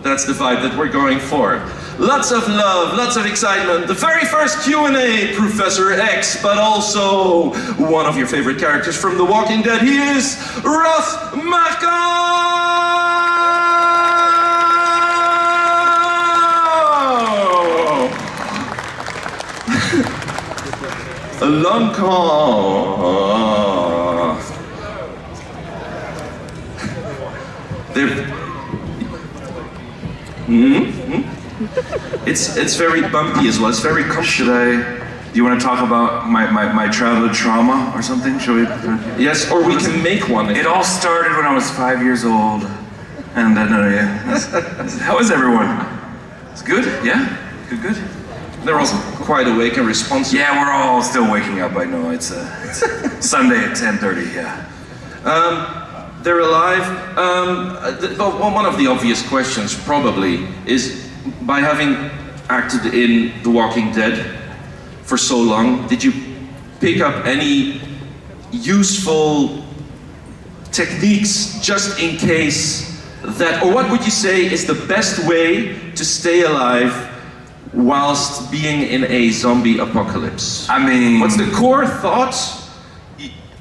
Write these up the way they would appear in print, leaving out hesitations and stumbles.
That's the vibe that we're going for. Lots of love, lots of excitement. The very first Q&A, Professor X, but also one of your favorite characters from The Walking Dead. He is Ross Marquand! A long call. It's very bumpy as well. It's very comfortable. Do you want to talk about my childhood trauma or something? Should we? Yes, or we can make one. It all started when I was 5 years old. And how is everyone? It's good? Yeah? Good? They're all quite awake and responsive. Yeah, we're all still waking up, I know. It's Sunday at 10:30, yeah. They're alive. One of the obvious questions probably is, by having acted in The Walking Dead for so long, did you pick up any useful techniques just in case that, or what would you say is the best way to stay alive whilst being in a zombie apocalypse? I mean, what's the core thought?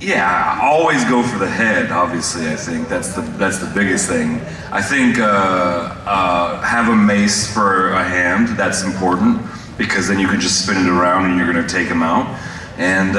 Yeah, always go for the head, obviously. I think that's the biggest thing. I think have a mace for a hand. That's important, because then you can just spin it around and you're going to take them out. And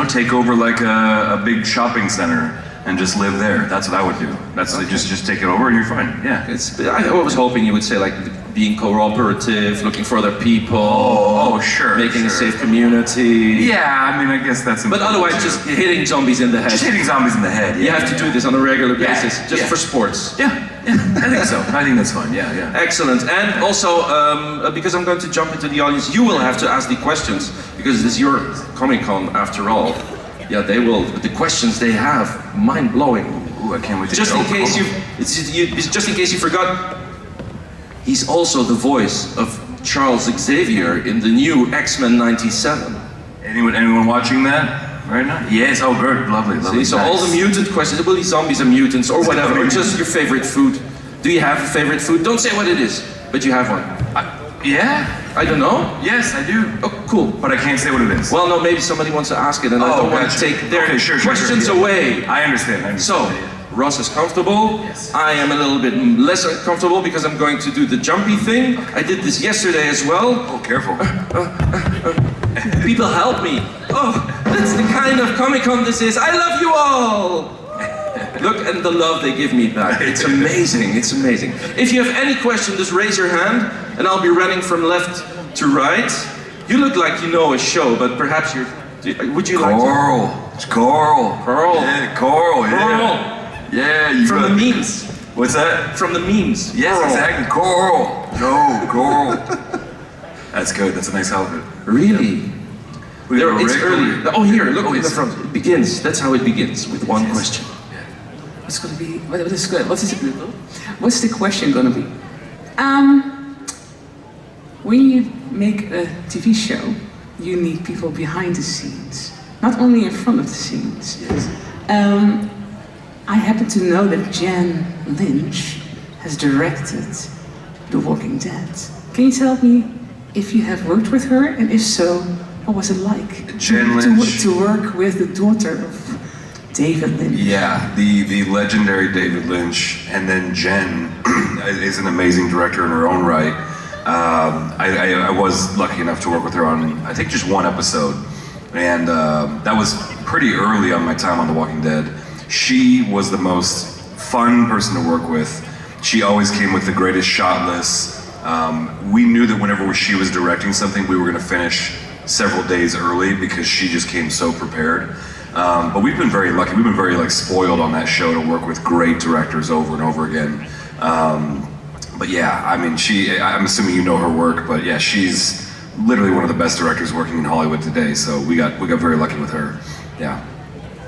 take over like a big shopping center and just live there. That's what I would do. That's okay. Just take it over and you're fine. Yeah. I was hoping you would say like being cooperative, looking for other people. Oh, sure. Making a safe community. Yeah, I mean, I guess that's important. But otherwise, just hitting zombies in the head. Just hitting zombies in the head. Yeah. You have to do this on a regular basis, just for sports. Yeah. I think so. I think that's fine. Yeah. Excellent. And also, because I'm going to jump into the audience, you will have to ask the questions, because this is your Comic Con after all. Yeah, they will. The questions they have, mind blowing. Ooh, I can't wait to just in case just in case you forgot, he's also the voice of Charles Xavier in the new X-Men '97. Anyone watching that right now? Yes. Oh, good. Lovely. See, so nice. All the mutant questions. Well, these zombies are mutants or whatever. Or just your favorite food. Do you have a favorite food? Don't say what it is, but you have one. Yeah. I don't know. Yes, I do. Oh, cool. But I can't say what it is. Well, no, maybe somebody wants to ask it, and I don't want to take their questions away. I understand. So, Ross is comfortable. Yes. I am a little bit less uncomfortable because I'm going to do the jumpy thing. I did this yesterday as well. Oh, careful. People help me. Oh, that's the kind of Comic-Con this is. I love you all. Look at the love they give me back. It's amazing. It's amazing. If you have any question, just raise your hand, and I'll be running from left to right. You look like you know a show, but perhaps you're. Would you like to? It's Coral. Yeah, Coral. Yeah. You from the memes. What's that? From the memes. Yes, Coral. exactly. Coral. No, Coral. That's good. That's a nice outfit. Really? It's early. Oh, here. Look in the front. It begins. That's how it begins, with one question. What's going to be? What's the question going to be? When you make a TV show, you need people behind the scenes, not only in front of the scenes. Yes. I happen to know that Jen Lynch has directed The Walking Dead. Can you tell me if you have worked with her, and if so, what was it like Jen Lynch to work with the daughter of David Lynch? Yeah, the legendary David Lynch, and then Jen is an amazing director in her own right. I was lucky enough to work with her on, I think, just one episode, and that was pretty early on my time on The Walking Dead. She was the most fun person to work with. She always came with the greatest shot lists. We knew that whenever she was directing something, we were going to finish several days early because she just came so prepared. But we've been very lucky. We've been very spoiled on that show to work with great directors over and over again. But yeah, I mean, I'm assuming you know her work, but yeah, she's literally one of the best directors working in Hollywood today. So we got very lucky with her. Yeah.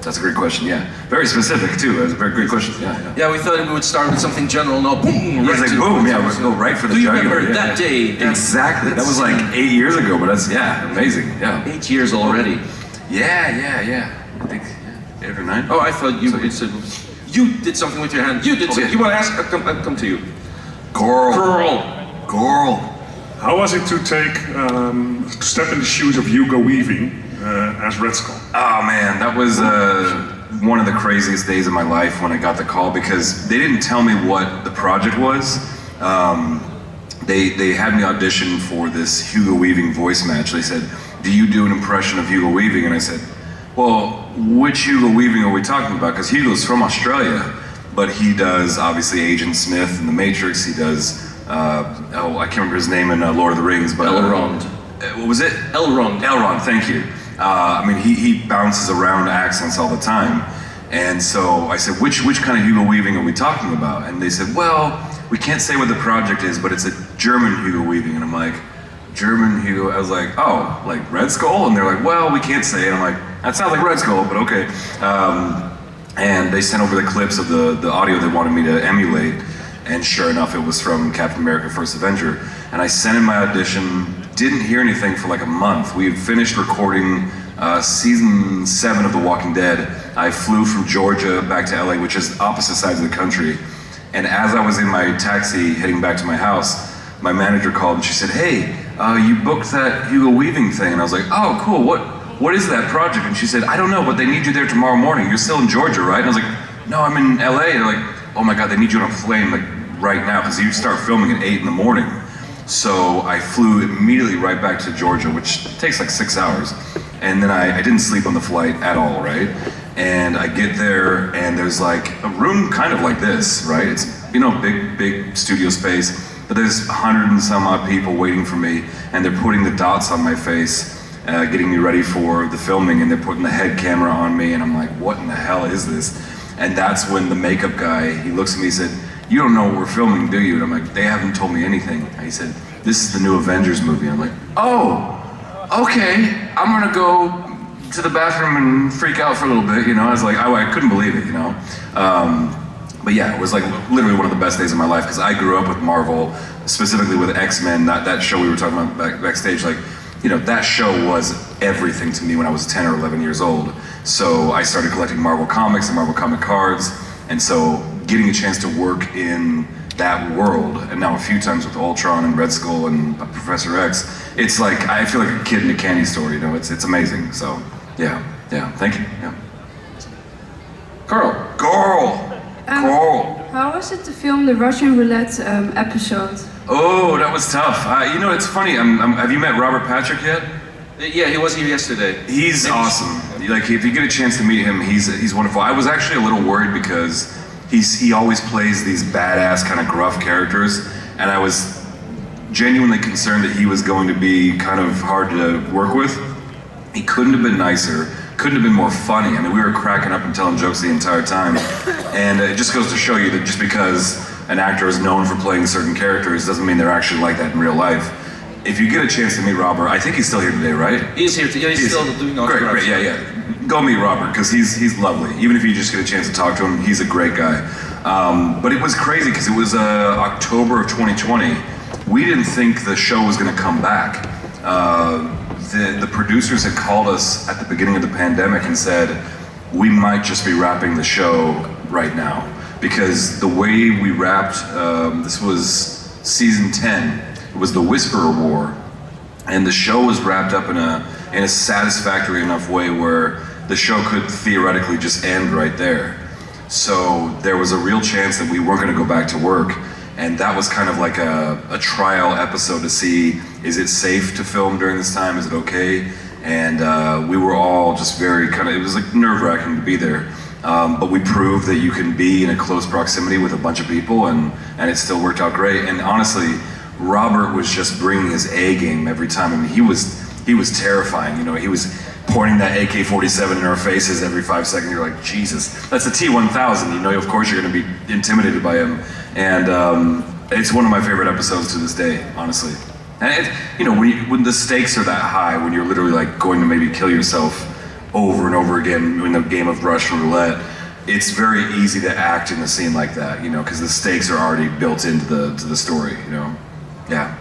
That's a great question, yeah. Very specific, too. That's a very great question, yeah. Yeah, we thought we would start with something general. No, boom! Right, like boom, yeah, we'll go right for the jugular. Do you remember that day? Exactly. That was like 8 years ago, but that's, amazing, yeah. 8 years already. Yeah. I think, 8 or 9. Oh, I thought you said you did something with your hand. You did something. You want to ask? I'll come to you. Girl. How was it to step in the shoes of Hugo Weaving as Red Skull? Oh man, that was one of the craziest days of my life when I got the call, because they didn't tell me what the project was. They had me audition for this Hugo Weaving voice match. They said, do you do an impression of Hugo Weaving? And I said, well, which Hugo Weaving are we talking about? Because Hugo's from Australia, but he does obviously Agent Smith in The Matrix. He does, I can't remember his name in Lord of the Rings, but Elrond. What was it? Elrond. Elrond, thank you. I mean, he bounces around accents all the time. And so I said, which kind of Hugo Weaving are we talking about? And they said, well, we can't say what the project is, but it's a German Hugo Weaving. And I'm like, German Hugo? I was like, oh, like Red Skull? And they're like, well, we can't say it. I'm like, that sounds like Red Skull, but okay. And they sent over the clips of the audio they wanted me to emulate. And sure enough, it was from Captain America: First Avenger. And I sent in my audition, didn't hear anything for like a month. We had finished recording season 7 of The Walking Dead. I flew from Georgia back to LA, which is opposite sides of the country. And as I was in my taxi heading back to my house, my manager called and she said, hey, you booked that Hugo Weaving thing. And I was like, oh, cool, what is that project? And she said, I don't know, but they need you there tomorrow morning. You're still in Georgia, right? And I was like, no, I'm in LA. And they're like, oh my God, they need you on a plane like right now, because you start filming at 8 in the morning. So I flew immediately right back to Georgia, which takes like 6 hours. And then I didn't sleep on the flight at all, right? And I get there and there's like a room kind of like this, right? It's, you know, big studio space, but there's 100 and some odd people waiting for me, and they're putting the dots on my face, getting me ready for the filming, and they're putting the head camera on me, and I'm like, what in the hell is this? And that's when the makeup guy, he looks at me and said, you don't know what we're filming, do you? And I'm like, they haven't told me anything. And he said, this is the new Avengers movie. And I'm like, oh, okay, I'm gonna go to the bathroom and freak out for a little bit, you know? I was like, I couldn't believe it, you know? But yeah, it was like literally one of the best days of my life, because I grew up with Marvel, specifically with X-Men, that show we were talking about backstage, like, you know, that show was everything to me when I was 10 or 11 years old. So I started collecting Marvel comics and Marvel comic cards, and so getting a chance to work in that world, and now a few times with Ultron and Red Skull and Professor X, it's like, I feel like a kid in a candy store, you know, it's amazing, so, yeah, thank you, yeah. Carl. How was it to film the Russian roulette episode? Oh, that was tough. You know, it's funny, have you met Robert Patrick yet? Yeah, he was here yesterday. He's awesome. Like, if you get a chance to meet him, he's wonderful. I was actually a little worried because he always plays these badass kind of gruff characters, and I was genuinely concerned that he was going to be kind of hard to work with. He couldn't have been nicer, couldn't have been more funny. I mean, we were cracking up and telling jokes the entire time, and it just goes to show you that just because an actor is known for playing certain characters doesn't mean they're actually like that in real life. If you get a chance to meet Robert, I think he's still here today, right? He's here today, he's still doing autographs. Great, yeah. Go meet Robert, because he's lovely. Even if you just get a chance to talk to him, he's a great guy. But it was crazy, because it was October of 2020. We didn't think the show was going to come back. The producers had called us at the beginning of the pandemic and said, we might just be wrapping the show right now. Because the way we wrapped, this was season 10, it was the Whisperer War, and the show was wrapped up in a satisfactory enough way where the show could theoretically just end right there. So there was a real chance that we weren't going to go back to work, and that was kind of like a trial episode to see, is it safe to film during this time, is it okay? And we were all just very it was like nerve-wracking to be there. But we proved that you can be in a close proximity with a bunch of people, and it still worked out great. And honestly, Robert was just bringing his A game every time. I mean, he was terrifying. You know, he was pointing that AK-47 in our faces every 5 seconds. You're like, Jesus, that's a T-1000. You know, of course you're going to be intimidated by him. And it's one of my favorite episodes to this day, honestly. And you know, when the stakes are that high, when you're literally like going to maybe kill yourself over and over again in a game of Russian roulette, it's very easy to act in a scene like that, you know, because the stakes are already built into the story, you know. Yeah.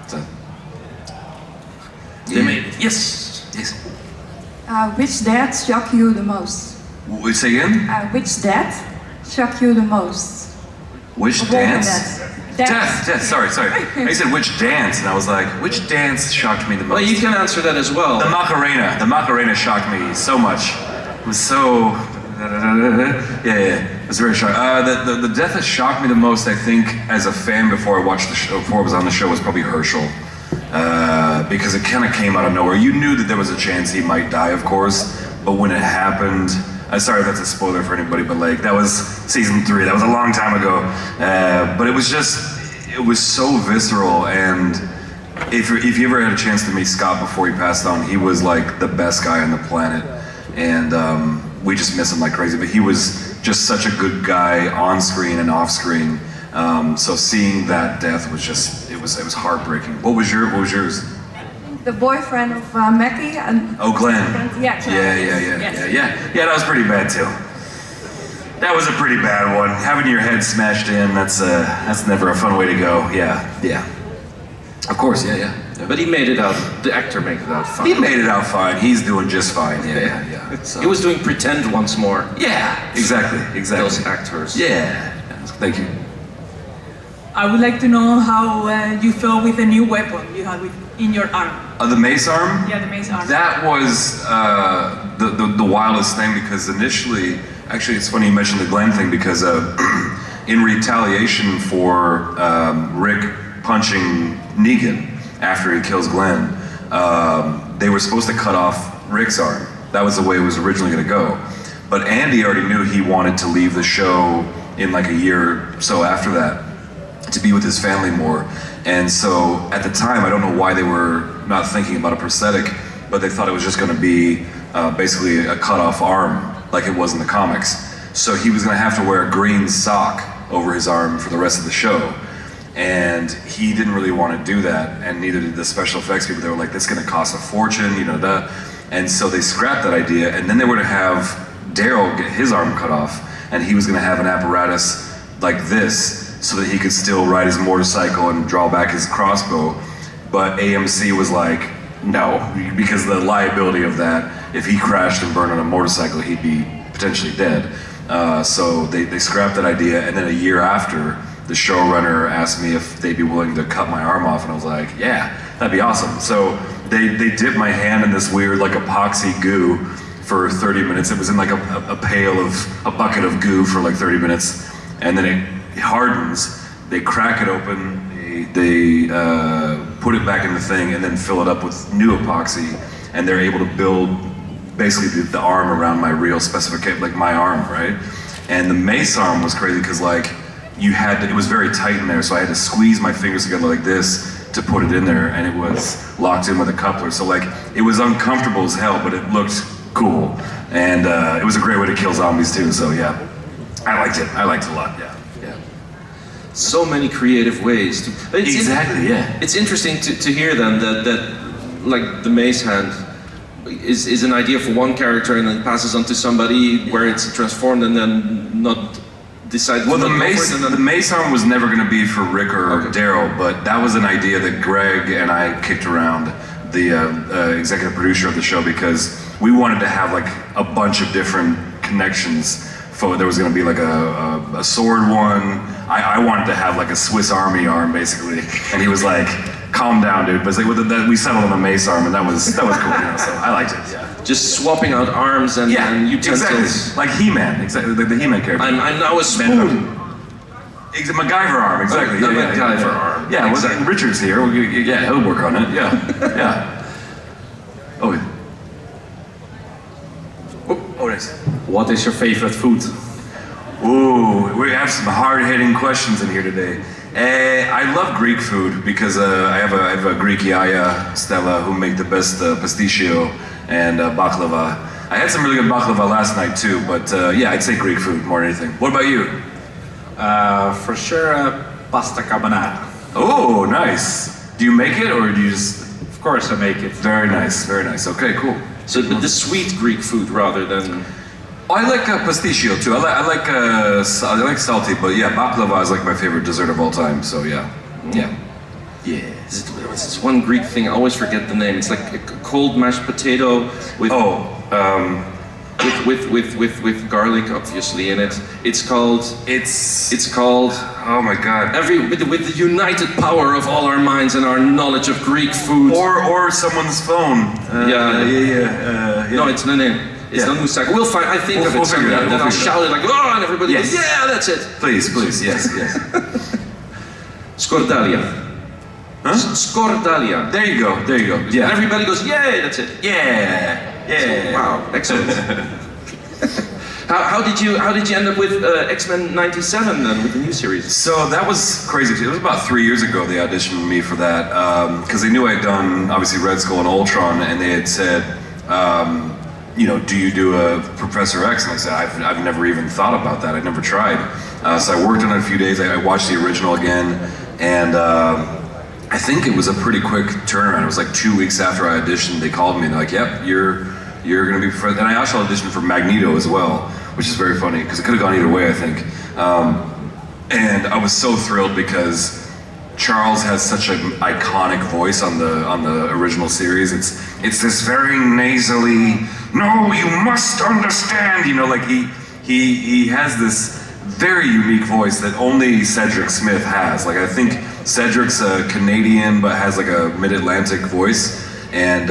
So. Yes. Which dad shocked you the most? Say again? Which dad shocked you the most? Which Walking dance? Dead. Death, sorry. He said which dance, and I was like, which dance shocked me the most? Well, you can answer that as well. The Macarena shocked me so much. It was so, it was very shocking. The death that shocked me the most, I think, as a fan before I watched the show, before I was on the show, was probably Herschel. Because it kind of came out of nowhere. You knew that there was a chance he might die, of course, but when it happened, sorry if that's a spoiler for anybody, but like, that was season 3, that was a long time ago. But it was so visceral, and if you ever had a chance to meet Scott before he passed on, he was like the best guy on the planet, and we just miss him like crazy, but he was just such a good guy on screen and off screen. So seeing that death was just, it was heartbreaking. What was yours? The boyfriend of Mackie and... Oh, Glenn. Yeah. Yeah, that was pretty bad too. That was a pretty bad one. Having your head smashed in, that's never a fun way to go. Yeah. Of course, yeah. But he made it out, the actor made it out fine. He made it out fine. He's doing just fine. Yeah. So. He was doing Pretend once more. Yeah, exactly. Those actors. Yeah. Thank you. I would like to know how you felt with the new weapon you had in your arm. The mace arm? Yeah, the mace arm. That was the wildest thing, because initially, actually it's funny you mentioned the Glenn thing, because in retaliation for Rick punching Negan after he kills Glenn, they were supposed to cut off Rick's arm. That was the way it was originally going to go. But Andy already knew he wanted to leave the show in like a year or so after that, to be with his family more. And so at the time, I don't know why they were not thinking about a prosthetic, but they thought it was just going to be basically a cut off arm like it was in the comics. So he was going to have to wear a green sock over his arm for the rest of the show. And he didn't really want to do that, and neither did the special effects people. They were like, this is going to cost a fortune, and so they scrapped that idea, and then they were to have Daryl get his arm cut off, and he was going to have an apparatus like this, so that he could still ride his motorcycle and draw back his crossbow. But AMC was like, no, because the liability of that, if he crashed and burned on a motorcycle, he'd be potentially dead. So they scrapped that idea, and then a year after, the showrunner asked me if they'd be willing to cut my arm off, and I was like, yeah, that'd be awesome. So they dipped my hand in this weird like epoxy goo for 30 minutes. It was in like a bucket of goo for like 30 minutes, and then it hardens, they crack it open, they put it back in the thing, and then fill it up with new epoxy, and they're able to build basically the arm around my real specification, like my arm, right? And the mace arm was crazy because like it was very tight in there, so I had to squeeze my fingers together like this to put it in there, and it was locked in with a coupler. So like it was uncomfortable as hell, but it looked cool, and it was a great way to kill zombies too. So yeah, I liked it a lot. Yeah. So many creative ways to... It's interesting to hear then that like the mace hand is an idea for one character and then passes on to somebody where it's transformed and then not decided. Well, the mace arm was never going to be for Rick or Daryl, but that was an idea that Greg and I kicked around, the executive producer of the show, because we wanted to have like a bunch of different connections. There was going to be like a sword one. I wanted to have like a Swiss Army arm basically, and he was like, "Calm down, dude." But it's like we settled on the mace arm, and that was cool. So I liked it. Yeah. Just swapping out arms and utensils. Exactly. Like He-Man, exactly, like the He-Man character. I'm now a spoon. MacGyver arm, exactly. The MacGyver arm. Yeah, exactly. Richard's here. He'll work on it. Yeah. Oh. Oh, nice. What is your favorite food? Ooh, we have some hard-hitting questions in here today. I love Greek food because I have a Greek yaya, Stella, who make the best pistachio and baklava. I had some really good baklava last night too, but I'd say Greek food more than anything. What about you? For sure, pasta carbonara. Oh, nice. Do you make it or do you just... Of course I make it. Very nice. Okay, cool. So the sweet Greek food rather than... I like pistachio too. I like salty, but yeah, baklava is like my favorite dessert of all time. So yeah. It's this one Greek thing. I always forget the name. It's like a cold mashed potato with. with garlic, obviously, in it. It's called. Oh my God. With the united power of all our minds and our knowledge of Greek food. Or someone's phone. Yeah. No, it's not in. It's not moussaka. We'll find. I think of it something, and then I'll shout it like, oh, and everybody goes, yeah, that's it. Please, yes. Scordalia. Huh? Scordalia. There you go. Yeah. And everybody goes, yay, that's it. Yeah. Wow, excellent. How did you end up with X-Men '97 then, with the new series? So that was crazy. It was about 3 years ago they auditioned me for that because they knew I had done obviously Red Skull and Ultron, and they had said, do you do a Professor X? And I said, I've never even thought about that. I'd never tried. So I worked on it a few days. I watched the original again, and I think it was a pretty quick turnaround. It was like 2 weeks after I auditioned, they called me and they're like, yep, you're gonna be Professor. And I also auditioned for Magneto as well, which is very funny because it could have gone either way, I think. And I was so thrilled because Charles has such an iconic voice on the original series. It's this very nasally, no, you must understand, like he has this very unique voice that only Cedric Smith has. Like I think Cedric's a Canadian but has like a mid-Atlantic voice, and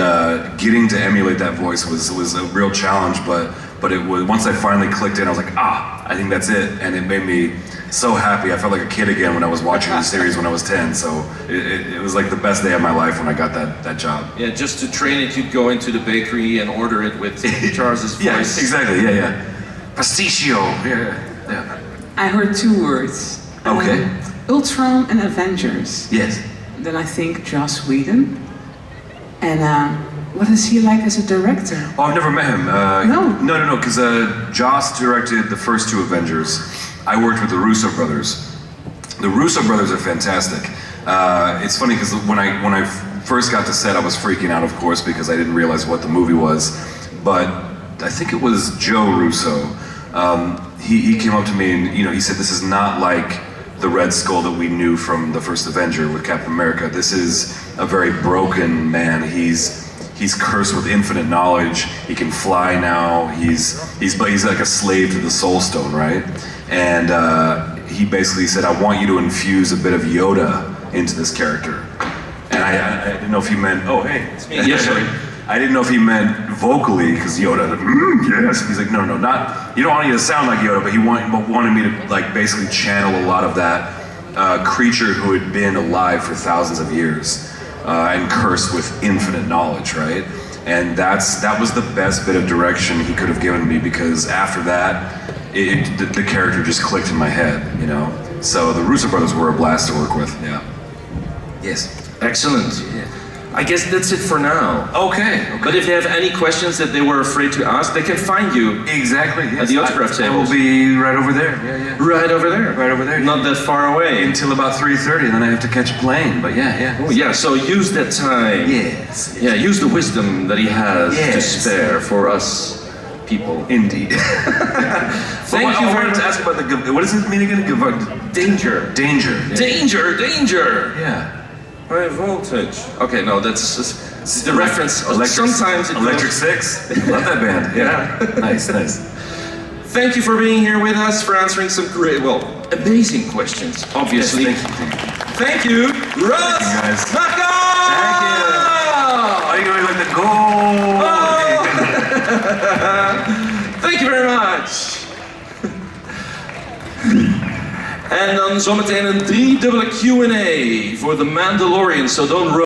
getting to emulate that voice was a real challenge, but it was, once I finally clicked in, I was like, I think that's it, and it made me so happy. I felt like a kid again when I was watching the series when I was 10, so it was like the best day of my life when I got that job. Yeah, just to train it, you'd go into the bakery and order it with Charles's voice. Yeah, exactly, yeah. Pasticcio, yeah. I heard 2 words. Okay. Ultron and Avengers. Yes. Then I think Joss Whedon. And what is he like as a director? Oh, I've never met him. No, because Joss directed the first 2 Avengers. I worked with the Russo brothers. The Russo brothers are fantastic. It's funny because when I first got to set, I was freaking out, of course, because I didn't realize what the movie was. But I think it was Joe Russo. He came up to me and he said, this is not like the Red Skull that we knew from the first Avenger with Captain America. This is a very broken man. He's cursed with infinite knowledge. He can fly now. He's like a slave to the Soul Stone, right? And he basically said, I want you to infuse a bit of Yoda into this character. And I didn't know if he meant, oh hey, it's me. Yes, sorry. I didn't know if he meant vocally, because Yoda, yes. He's like, no, not, you don't want you to sound like Yoda, but he wanted me to like basically channel a lot of that creature who had been alive for thousands of years and cursed with infinite knowledge, right? And that was the best bit of direction he could have given me, because after that, the character just clicked in my head, So the Russo brothers were a blast to work with, yeah. Yes. Excellent. Yeah. I guess that's it for now. Okay. But if they have any questions that they were afraid to ask, they can find you. Exactly, yes. At the autograph table. I will be right over there. Yeah. Right over there. Right over there. Not that far away. Until about 3:30, and then I have to catch a plane. But yeah. Oh, yeah, so use that time. Yes. Yeah, use the wisdom that he has to spare for us people. Indeed. Thank you I very wanted much. to ask about what does it mean again? Danger. Danger. Yeah. Danger. Yeah. High voltage. Okay, no, that's the reference. Sometimes it Electric goes. Six. Love that band. Yeah. Nice. Thank you for being here with us, for answering some great, amazing questions, obviously. Yes, thank you, Ross guys. Marquand! Thank you. Are you going to like the goal? Thank you very much. En dan zometeen een 3-dubbele Q&A voor The Mandalorian, so don't rush.